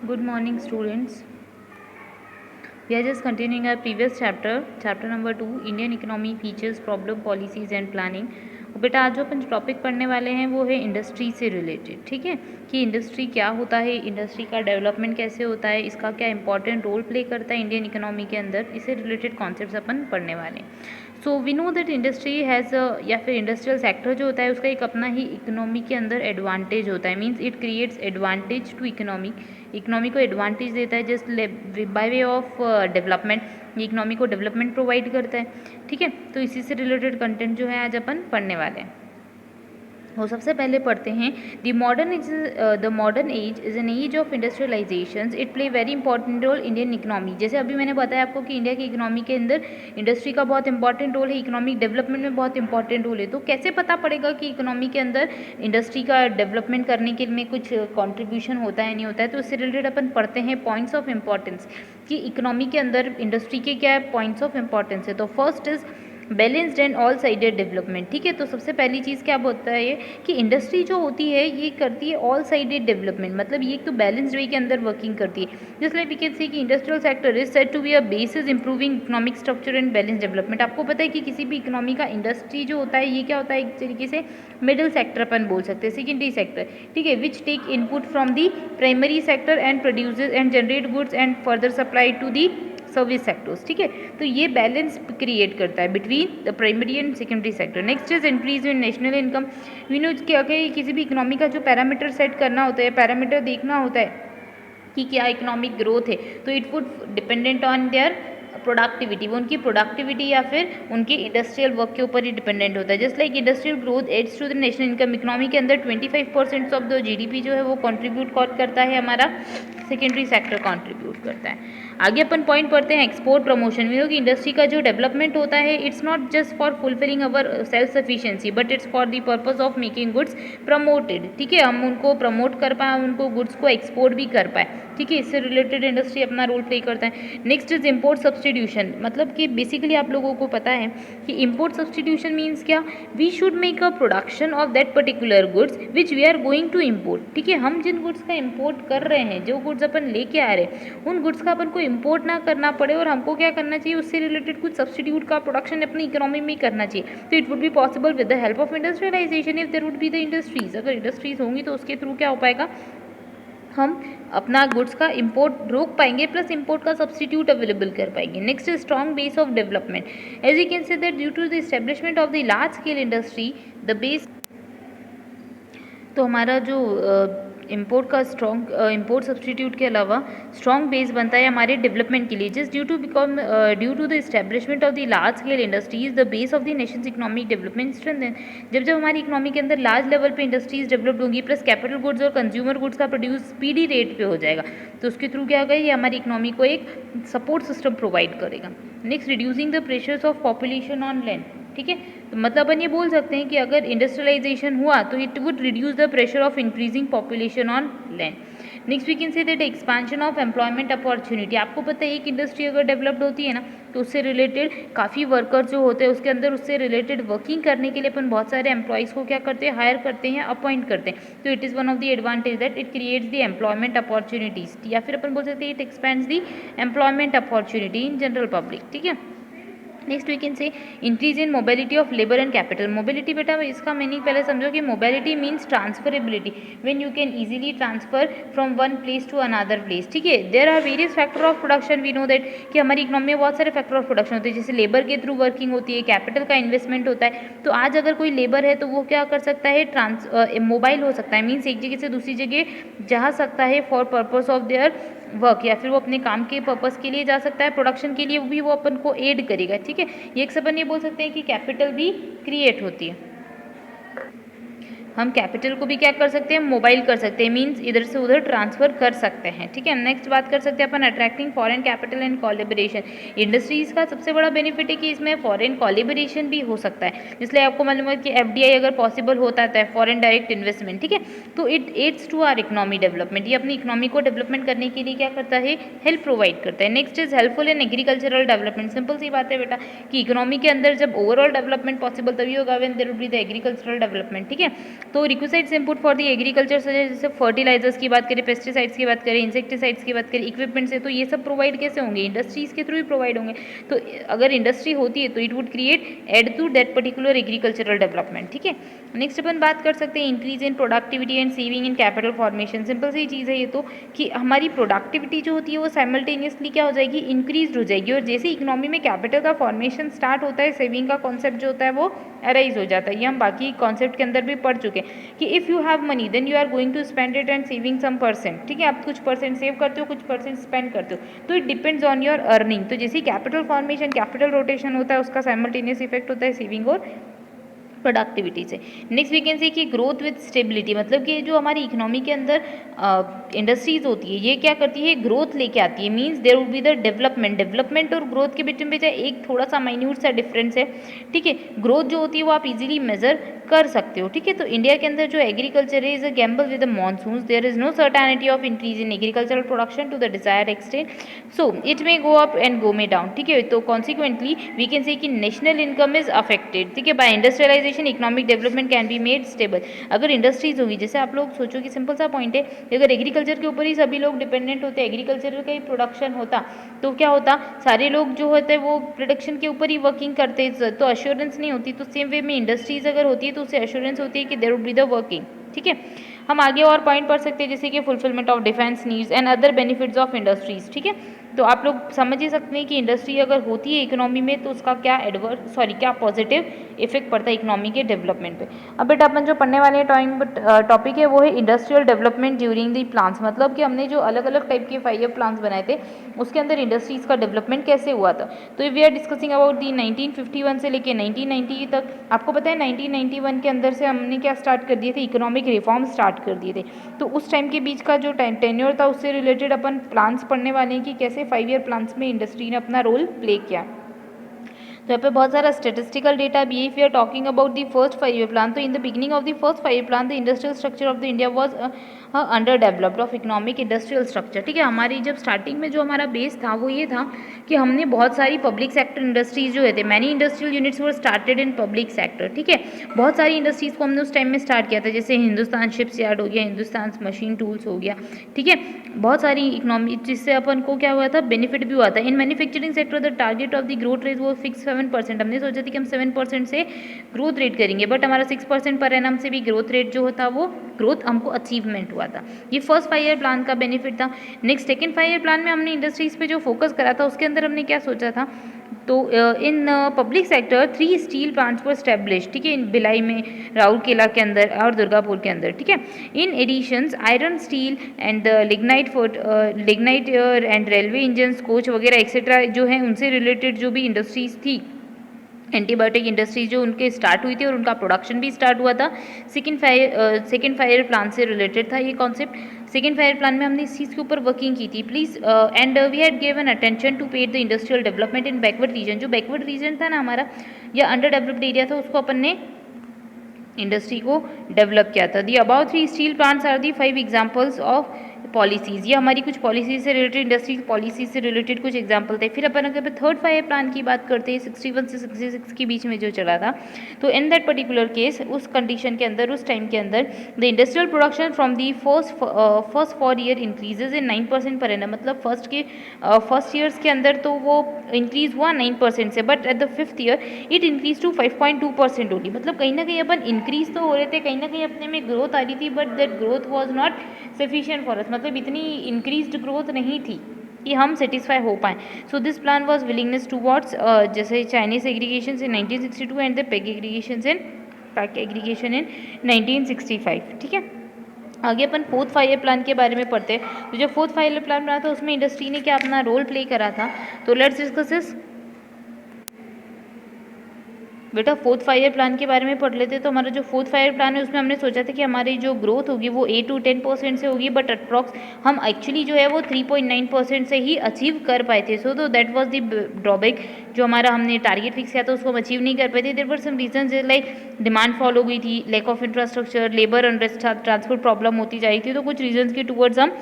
Good morning, students. We are just continuing our previous chapter number 2, Indian economy features, problem, policies and planning. और बेटा आज जो अपन topic पढ़ने वाले हैं वो है इंडस्ट्री से रिलेटेड, ठीक है, कि इंडस्ट्री क्या होता है, इंडस्ट्री का डेवलपमेंट कैसे होता है, इसका क्या इंपॉर्टेंट रोल प्ले करता है इंडियन इकोनॉमी के अंदर, इससे रिलेटेड कॉन्सेप्ट्स अपन पढ़ने वाले हैं. So we know that industry has या फिर इंडस्ट्रियल सेक्टर जो होता है उसका एक अपना ही इकोनॉमी के अंदर एडवांटेज होता है. Means it creates advantage to economy को एडवांटेज देता है just by way of development. Economy को डेवलपमेंट प्रोवाइड करता है, ठीक है. तो इसी से रिलेटेड कंटेंट जो है आज अपन पढ़ने वाले हैं. वो सबसे पहले पढ़ते हैं the modern age is an age of industrialization. It play very important role Indian economy. जैसे अभी मैंने बताया आपको कि इंडिया की इकोनॉमी के अंदर इंडस्ट्री का बहुत इंपॉर्टेंट रोल है, इकोनॉमिक डेवलपमेंट में बहुत इंपॉर्टेंट रोल है. तो कैसे पता पड़ेगा कि इकोनॉमी के अंदर इंडस्ट्री का डेवलपमेंट करने के में कुछ कॉन्ट्रीब्यूशन होता है नहीं होता है. तो इससे रिलेटेड अपन पढ़ते हैं पॉइंट्स ऑफ इंपॉर्टेंस कि इकोनॉमी के अंदर इंडस्ट्री के क्या पॉइंट्स ऑफ इंपॉर्टेंस है. तो first is balanced and all sided development, ठीक है. तो सबसे पहली चीज़ क्या होता है ये कि इंडस्ट्री जो होती है ये करती है ऑल साइडेड डेवलपमेंट. मतलब ये एक तो बैलेंस्ड वे के अंदर वर्किंग करती है. जिस लाइक वी कैन से कि industrial sector is said to be a basis improving economic structure and balance development. आपको पता है कि किसी भी इकोनॉमी का इंडस्ट्री जो होता है ये क्या होता है, एक तरीके से मिडिल सेक्टर अपन बोल सकते हैं, सेकेंडरी सेक्टर, ठीक है, which take input from the primary sector and produces and generate goods and further supply to the service sectors, ठीक है. तो ये बैलेंस क्रिएट करता है between the primary and secondary sector. Next is increase in national income. We know क्या कि किसी भी इकोनॉमी का जो पैरामीटर सेट करना होता है, पैरामीटर देखना होता है कि क्या इकोनॉमिक ग्रोथ है, तो it would dependent on their productivity. वो उनकी प्रोडक्टिविटी या फिर उनके इंडस्ट्रियल वर्क के ऊपर ही डिपेंडेंट होता है. Just like industrial growth adds to the national income. Economy के अंदर 25% ऑफ द जीडीपी जो है वो कंट्रीब्यूट करता है, हमारा सेकेंडरी सेक्टर कंट्रीब्यूट करता है. आगे अपन पॉइंट पढ़ते हैं एक्सपोर्ट प्रमोशन. वी नो कि इंडस्ट्री का जो डेवलपमेंट होता है it's not just for fulfilling our self sufficiency but it's for the purpose of making goods promoted, ठीक है. हम उनको प्रमोट कर पाए, उनको गुड्स को एक्सपोर्ट भी कर पाए, ठीक है. इससे रिलेटेड इंडस्ट्री अपना रोल प्ले करता है. Next is import substitution. मतलब कि बेसिकली आप लोगों को पता है कि इम्पोर्ट सब्सटीट्यूशन मीन्स क्या, we should make a production of that particular goods which we are going to import, ठीक है. हम जिन गुड्स का इम्पोर्ट कर रहे हैं, जो गुड्स अपन लेके आ रहे हैं, उन गुड्स का अपन को इम्पोर्ट ना करना पड़े और हमको क्या करना चाहिए, उससे रिलेटेड कुछ सब्सटीट्यूट का प्रोडक्शन अपनी इकोनॉमी में करना चाहिए. तो it would be possible with the help of industrialization if there would be the industries. अगर इंडस्ट्रीज होंगी तो उसके थ्रू क्या हो पाएगा, हम अपना गुड्स का इंपोर्ट रोक पाएंगे प्लस इंपोर्ट का सब्सटीट्यूट अवेलेबल कर पाएंगे. Next is strong base of development. As you can say that due to the establishment of the large scale industry the base. तो हमारा जो इम्पोर्ट का स्ट्रॉन्ग इम्पोर्ट सब्सटीट्यूट के अलावा स्ट्रॉन्ग बेस बनता है हमारे डेवलपमेंट के लिए. Just due to the establishment of the large scale industries the base of the nations economic development strengthen. जब हमारी इकोनॉमी के अंदर लार्ज लेवल पे इंडस्ट्रीज डेवलप्ड होंगी प्लस कैपिटल गुड्स और कंज्यूमर गुड्स का प्रोड्यूस स्पीडी रेट पे हो जाएगा, तो उसके थ्रू क्या होगा, ये हमारी इकोनॉमी को एक सपोर्ट सिस्टम प्रोवाइड करेगा. Next reducing the pressures of population on land, ठीक है. तो मतलब अपन ये बोल सकते हैं कि अगर इंडस्ट्रियलाइजेशन हुआ तो it would reduce the pressure of increasing population on land. Next we can say that expansion of employment opportunity. आपको पता है एक इंडस्ट्री अगर डेवलप्ड होती है ना तो उससे रिलेटेड काफ़ी वर्कर्स जो होते हैं उसके अंदर उससे रिलेटेड वर्किंग करने के लिए अपन बहुत सारे एम्प्लॉयज़ को क्या करते हैं, हायर करते हैं, अपॉइंट करते हैं. तो it is one of the advantage that it creates the employment opportunities, या फिर अपन बोल सकते हैं it expands the employment opportunity in general public, ठीक है. Next we can say increase in mobility of labour and capital. Mobility बेटा इसका मीनिंग पहले समझो कि mobility means transferability, when you can easily transfer from one place to another place, ठीक है. There are various factor of production. We know that कि हमारी economy में बहुत सारे फैक्टर ऑफ प्रोडक्शन होते हैं, जैसे लेबर के थ्रू वर्किंग होती है, कैपिटल का इन्वेस्टमेंट होता है. तो आज अगर कोई लेबर है तो वो क्या कर सकता है, मोबाइल हो सकता है, मीन्स एक जगह से दूसरी जगह जा सकता है for purpose of their work, या फिर वो अपने काम के पर्पस के लिए जा सकता है, प्रोडक्शन के लिए भी वो अपन को एड करेगा, ठीक है. ये एक अपन ये बोल सकते हैं कि कैपिटल भी क्रिएट होती है. हम कैपिटल को भी क्या कर सकते हैं, मोबाइल कर सकते हैं, मीन्स इधर से उधर ट्रांसफर कर सकते हैं, ठीक है. नेक्स्ट बात कर सकते हैं अपन attracting foreign capital and collaboration. Industries का सबसे बड़ा बेनिफिट है कि इसमें फॉरेन कोलैबोरेशन भी हो सकता है. इसलिए आपको मालूम है कि एफडीआई अगर पॉसिबल होता है फॉरेन डायरेक्ट इन्वेस्टमेंट, ठीक है, तो it aids to our economy development. ये अपनी इकोनॉमी को डेवलपमेंट करने के लिए क्या करता है, हेल्प प्रोवाइड करता है. Next is helpful in agricultural development. Simple सी बात है बेटा कि इकोनॉमी के अंदर जब ओवरऑल डेवलपमेंट पॉसिबल तभी होगा when there will be the agricultural development, ठीक है. तो requisites input for the agriculture जैसे फर्टिलाइजर्स की बात करें, पेस्टिसाइड्स की बात करें, इंसेक्टिसाइड्स की बात करें, इक्विपमेंट्स है, तो ये सब प्रोवाइड कैसे होंगे? इंडस्ट्रीज़ के थ्रू ही प्रोवाइड होंगे। तो अगर इंडस्ट्री होती है तो it would create aid to that particular agricultural development. ठीक है, नेक्स्ट अपन बात कर सकते हैं increase in productivity and saving in capital formation. Simple सी चीज़ है ये तो कि हमारी प्रोडक्टिविटी जो होती है वो साइमल्टेनियसली क्या हो जाएगी? इंक्रीज हो जाएगी। और जैसे इकोनॉमी में कैपिटल का फॉर्मेशन स्टार्ट होता है, सेविंग का कॉन्सेप्ट जो होता है वो अराइज हो जाता है। ये हम बाकी कॉन्सेप्ट के अंदर भी पढ़ चुके हैं कि if you have money then you are going to spend it and saving some percent. ठीक है, आप कुछ परसेंट सेव करते हो, कुछ परसेंट स्पेंड करते हो, तो it depends on your earning. तो जैसे कैपिटल फॉर्मेशन, कैपिटल रोटेशन होता है, उसका साइमल्टेनियस इफेक्ट होता है सेविंग और प्रोडक्टिविटी से। नेक्स्ट वी कैन से कि ग्रोथ विद स्टेबिलिटी, मतलब कि जो हमारी इकोनॉमी के अंदर इंडस्ट्रीज होती है ये क्या करती है? ग्रोथ लेके आती है। Means there will be the development और ग्रोथ के बीच में एक थोड़ा सा माइन्यूट सा डिफरेंस है। ठीक है, ग्रोथ जो होती है वो आप इजीली मेजर कर सकते हो। ठीक है, तो इंडिया के अंदर जो एग्रीकल्चर है is a gamble with the monsoons, there is no certainty of increase in agricultural production to the desired extent, so it may go up and go may down. ठीक है, तो कॉन्सिक्वेंटली वी कैन से कि national income is affected. ठीक है, by industrialization economic development can be made stable. अगर industries होगी, जैसे आप लोग सोचो कि सिंपल सा पॉइंट है, अगर एग्रीकल्चर के ऊपर ही सभी लोग डिपेंडेंट होते, एग्रीकल्चर का ही प्रोडक्शन होता, तो क्या होता? सारे लोग जो होते हैं वो प्रोडक्शन के ऊपर ही वर्किंग करते, तो अश्योरेंस नहीं होती। तो सेम वे में इंडस्ट्रीज अगर होती है तो उससे अश्योरेंस होती है कि there would be the working. ठीक है, हम आगे और पॉइंट पढ़ सकते हैं जैसे कि fulfilment of defence needs and other benefits of industries. ठीक है, तो आप लोग समझ ही सकते हैं कि इंडस्ट्री अगर होती है इकोनॉमी में तो उसका क्या पॉजिटिव इफेक्ट पड़ता है इकोनॉमी के डेवलपमेंट पे। अब बेटा अपन जो पढ़ने वाले टॉपिक है वो है industrial development during the plans, मतलब कि हमने जो अलग अलग टाइप के 5 ईयर प्लान्स बनाए थे उसके अंदर इंडस्ट्रीज का डेवलपमेंट कैसे हुआ था। तो we are discussing about the 1951 से लेके 1990 तक। आपको पता है 1991 के अंदर से हमने क्या स्टार्ट कर दिए थे? इकोनॉमिक रिफॉर्म स्टार्ट कर दिए थे। तो उस टाइम के बीच का जो टेन्योर था उससे रिलेटेड अपन प्लान्स पढ़ने वाले हैं कि कैसे 5 ईयर प्लान्स में इंडस्ट्री ने अपना रोल प्ले किया। तो यहाँ पे बहुत सारा स्टेटिस्टिकल डेटा भी है। If you are talking about the first 5 year plan, तो in the beginning of the first 5 year plan the industrial structure of the India was under developed of economic industrial structure. ठीक है, हमारी जब starting में जो हमारा base था वो ये था कि हमने बहुत सारी पब्लिक सेक्टर इंडस्ट्रीज जो है many industrial units were started in public sector. ठीक है, बहुत सारी इंडस्ट्रीज को हमने उस टाइम में स्टार्ट किया था, जैसे हिंदुस्तान शिप्स यार्ड हो गया, हिंदुस्तान मशीन टूल्स हो गया। ठीक है, बहुत सारी इकोनॉमी जिससे अपन को क्या हुआ था? बेनिफिट भी हुआ था। In manufacturing sector the target of the growth rate वो फिक्स 7%। हमने सोचा था कि हम 7% से ग्रोथ रेट करेंगे, बट हमारा 6% पर एनम से भी ग्रोथ रेट जो होता वो ग्रोथ हमको अचीवमेंट हुआ था। ये फर्स्ट 5 ईयर प्लान का बेनिफिट था। नेक्स्ट सेकंड 5 ईयर प्लान में हमने इंडस्ट्रीज पे जो फोकस करा था उसके अंदर हमने क्या सोचा था? तो in public sector 3 steel plants were establish. ठीक है, इन भिलाई में, राउरकेला के अंदर और दुर्गापुर के अंदर। ठीक है, in additions iron steel and lignite and railway engines, coach वगैरह एक्सेट्रा जो है उनसे रिलेटेड जो भी इंडस्ट्रीज थी, एंटीबायोटिक इंडस्ट्रीज जो उनके स्टार्ट हुई थी और उनका प्रोडक्शन भी स्टार्ट हुआ था। सेकेंड 5 ईयर प्लान से रिलेटेड था ये कॉन्सेप्ट। सेकेंड 5 ईयर प्लान में हमने इस चीज़ के ऊपर वर्किंग की थी please, and we had given attention to paid the industrial development in backward region. जो बैकवर्ड रीजन था ना हमारा या अंडर डेवलप्ड एरिया था उसको अपन ने इंडस्ट्री को डेवलप किया था। The about 3 steel plants are the 5 examples of policies. ये हमारी कुछ पॉलिसीज से रिलेटेड, इंडस्ट्री पॉलिसीज से रिलेटेड कुछ एग्जाम्पल थे। फिर अपन अगर थर्ड 5 ईयर प्लान की बात करते हैं 61 से 66 के बीच में जो चला था, तो इन दैट पर्टिकुलर केस उस कंडीशन के अंदर उस टाइम के अंदर the industrial production from the first 4 year increases in 9% per annum. मतलब फर्स्ट ईयर्स के अंदर तो वो इंक्रीज हुआ 9% से, but at the 5th year it increase to 5.2% only. मतलब कहीं ना कहीं अपन इंक्रीज तो हो रहे थे, कहीं ना कहीं अपने में ग्रोथ आ रही थी, but that growth was not sufficient for us. मतलब इतनी इंक्रीज्ड ग्रोथ नहीं थी कि हम सेटिस्फाई हो पाएँ। So this plan was willingness towards जैसे Chinese aggregation in 1962 and the Pak aggregation in 1965। ठीक है, आगे अपन फोर्थ 5 ईयर प्लान के बारे में पढ़ते हैं। तो जो फोर्थ 5 ईयर प्लान बना था उसमें इंडस्ट्री ने क्या अपना रोल प्ले करा था, तो लेट्स डिस्कस दिस। बेटा फोर्थ 5 ईयर प्लान के बारे में पढ़ लेते। तो हमारा जो फोर्थ 5 ईयर प्लान है उसमें हमने सोचा था कि हमारी जो ग्रोथ होगी वो 8 to 10% से होगी, बट अप्रॉक्स हम एक्चुअली जो है वो 3.9% से ही अचीव कर पाए थे। सो तो दैट वाज द ड्रॉबैक। जो हमारा हमने टारगेट फिक्स किया था उसको हम अचीव नहीं कर पाए थे। There were some reasons like demand follow गई थी, lack of infrastructure, labour unrest था, ट्रांसपोर्ट प्रॉब्लम होती जा रही थी। तो कुछ रीजंस के टूवर्ड्स हम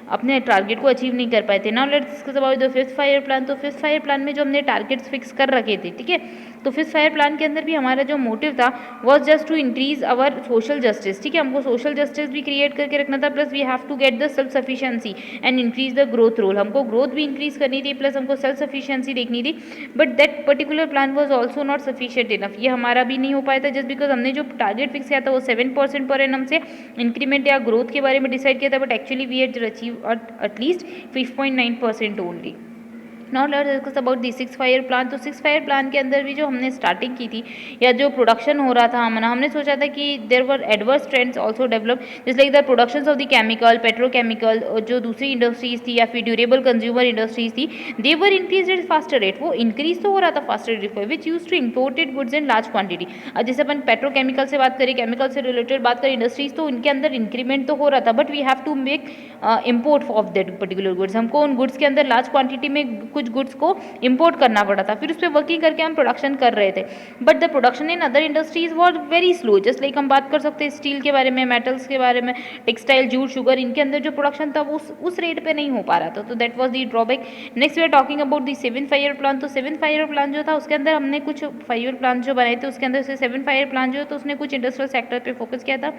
अपने टारगेट को अचीव नहीं कर पाए थे। Now let's discuss about the fifth 5 year plan. तो फिफ्थ 5 ईयर प्लान में जो हमने टारगेट्स फिक्स कर रखे थे, ठीक है, तो 5th फाइव ईयर प्लान के अंदर भी हमारा जो मोटिव था was just to increase our social justice, ठीक है, हमको सोशल जस्टिस भी क्रिएट करके रखना था, plus we have to get the self sufficiency and increase the growth role, हमको ग्रोथ भी इंक्रीज करनी थी प्लस हमको सेल्फ सफिशिएंसी देखनी थी, but that particular plan was also not sufficient enough, ये हमारा भी नहीं हो पाया था, जस्ट बिकॉज हमने जो टारगेट फिक्स किया था वो 7% पर एनम से इंक्रीमेंट या ग्रोथ के बारे में डिसाइड किया था, but actually we had achieve at least 5.9% only. Now let's discuss about the 6th five year plan. तो 6th फाइव ईयर प्लान के अंदर भी जो हमने स्टार्टिंग की थी या जो प्रोडक्शन हो रहा था हमने सोचा था कि there were adverse trends also develop, just like the productions of the chemical, petrochemical, जो दूसरी इंडस्ट्रीज थी या फिर ड्यूरेबल कंज्यूमर इंडस्ट्रीज थी, they were increase at faster rate, वो इंक्रीज तो हो रहा था faster rate which use to imported goods in large quantity. जैसे अपन पेट्रोकेमिकल से बात करें, केमिकल से रिलेटेड बात करें इंडस्ट्रीज, तो उनके अंदर इंक्रीमेंट तो हो रहा था, but we have to make import of that particular goods, हमको उन गुड्स के अंदर लार्ज क्वांटिटी में कुछ गुड्स को इंपोर्ट करना पड़ा था, फिर उस पर वर्किंग करके हम प्रोडक्शन कर रहे थे, but the production in other industries was very slow, just like हम बात कर सकते हैं स्टील के बारे में, मेटल्स के बारे में, टेक्सटाइल, जूट, शुगर, इनके अंदर जो प्रोडक्शन था वो उस रेट पे नहीं हो पा रहा था, तो that was the drawback. Next we are talking about the 7th five year plan. तो 7th फाइव ईयर प्लान जो था उसके अंदर हमने कुछ 5 ईयर प्लान जो बनाए थे, उसके अंदर से 7th फाइव ईयर प्लान जो तो उसने कुछ इंडस्ट्रियल सेक्टर पे फोकस किया था,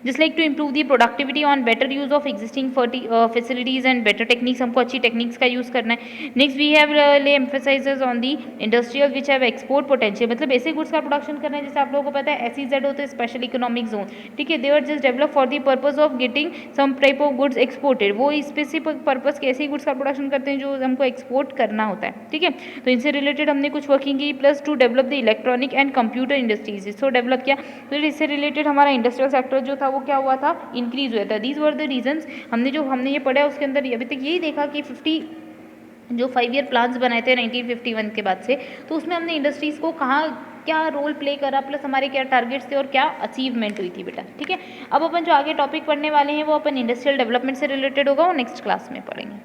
just like to improve the productivity on better use of existing facilities and better techniques, हमको अच्छी टेक्निक्स का यूज करना है। Next we have lay emphasises on the industrial which have export potential, मतलब ऐसे गुड्स का प्रोडक्शन करना है जैसे आप लोगों को पता है SEZ होते हैं स्पेशल इकोनॉमिक जोन, ठीक है, they are just develop for the purpose of getting some type of goods exported, वो स्पेसिफिक पर्पज के ऐसे गुड्स का प्रोडक्शन करते हैं जो हमको एक्सपोर्ट करना होता है, ठीक है, तो इनसे रिलेटेड हमने कुछ वर्किंग की, plus two develop the electronic and computer industries, इसको डेवलप किया, तो इससे रिलेटेड हमारा इंडस्ट्रियल सेक्टर जो था वो क्या हुआ था, इंक्रीज हुआ था। दीज वर द रीजंस, हमने ये पढ़ा उसके अंदर अभी तक यही देखा कि 50 जो 5 ईयर प्लान्स बनाए थे 1951 के बाद से, तो उसमें हमने इंडस्ट्रीज़ को कहाँ क्या रोल प्ले करा, प्लस हमारे क्या टारगेट्स थे और क्या अचीवमेंट हुई थी बेटा, ठीक है। अब अपन जो आगे टॉपिक पढ़ने वाले हैं वो अपन इंडस्ट्रियल डेवलपमेंट से रिलेटेड होगा, वो नेक्स्ट क्लास में पढ़ेंगे।